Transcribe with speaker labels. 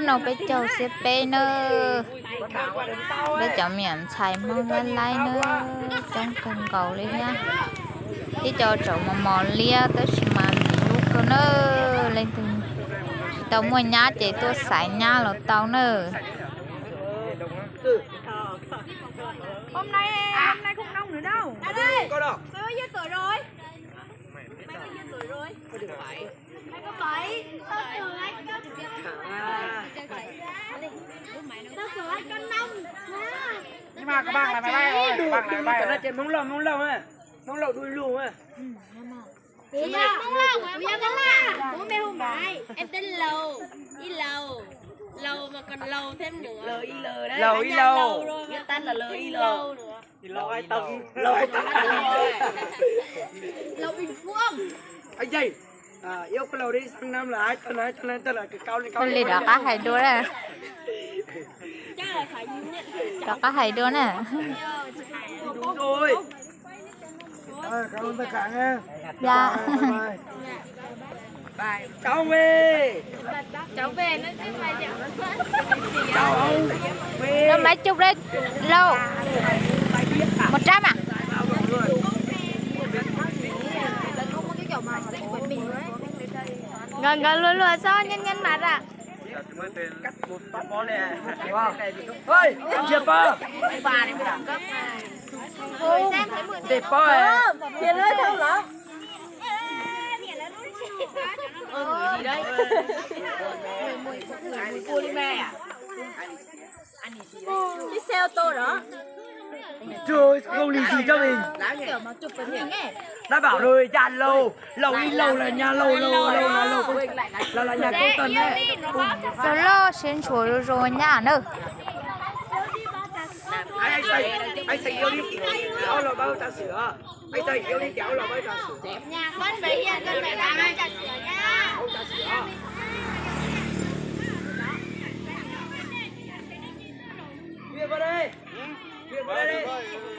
Speaker 1: nó bây giờ sẽ bé nữa bây giờ miệng xài mong lên lại nữa trong cần cầu đi nha đi cho chỗ mà mò lia tới mà lúc cơ nữa lên từ tao mua nhá chị tôi xài nhá là tao nữa
Speaker 2: hôm nay không nông nữa đâu. Ra đây. Mày bao nhiêu tuổi rồi? Mày bao nhiêu tuổi rồi? Mày có 7. Tao tưởng anh có. Tao tưởng anh con nông.
Speaker 3: Nhưng mà các bạn là mày bay rồi, bạn là bay rồi. Trên mông lồng á, mông lồng đuôi lùm á.
Speaker 2: Mông lồng, bố mẹ không phải. Em tên Lầu, Y Lầu. Lầu mà còn Lầu thêm nữa.
Speaker 3: Lờ y lờ đấy.
Speaker 2: Lầu Y Lầu.
Speaker 3: Viết tắt là lờ y lờ. Lầu ai tông,
Speaker 2: Lầu Bình Phương.
Speaker 3: anh gì? Yêu cái lầu đi sang năm là ai tên là cái cao lên cao.
Speaker 1: con lì đó có hai đứa nè
Speaker 2: Chắc là phải nhận.
Speaker 1: đó có hai đứa nè
Speaker 3: Đúng rồi. Cảm ơn tất cả nha.
Speaker 1: dạ
Speaker 3: Cháu về.
Speaker 2: Cháu về nó chứ mày chịu.
Speaker 3: Cháu ông về.
Speaker 1: nó mấy chục đấy lâu 100 à gần gần luôn luôn sao nhân mặt à
Speaker 3: Cắt một phát bó nè. Ơi, em chìa bơ.
Speaker 2: Bà này mới đẳng cấp.
Speaker 3: Để bơ à.
Speaker 2: Tiền ơi không lắm. Người gì đấy? Người polymer à? Chiếc xe ô tô đó.
Speaker 3: Trời, không lì gì cho mình.
Speaker 2: Kiểu mà chụp với mình ấy.
Speaker 3: Đã bảo rồi, tràn lầu. Lầu y lầu là nhà lầu là nhà cô Tần đấy.
Speaker 1: rồi lo xin chuối rồi nha nữa
Speaker 3: Anh xây yêu đi kéo là bao trà sữa. Anh xây yêu đi kéo là bao trà sữa.
Speaker 2: Nhà con về hiện con phải làm trà sữa nha.
Speaker 3: Trà sữa. Viên vào đây. Viên vào đây đi.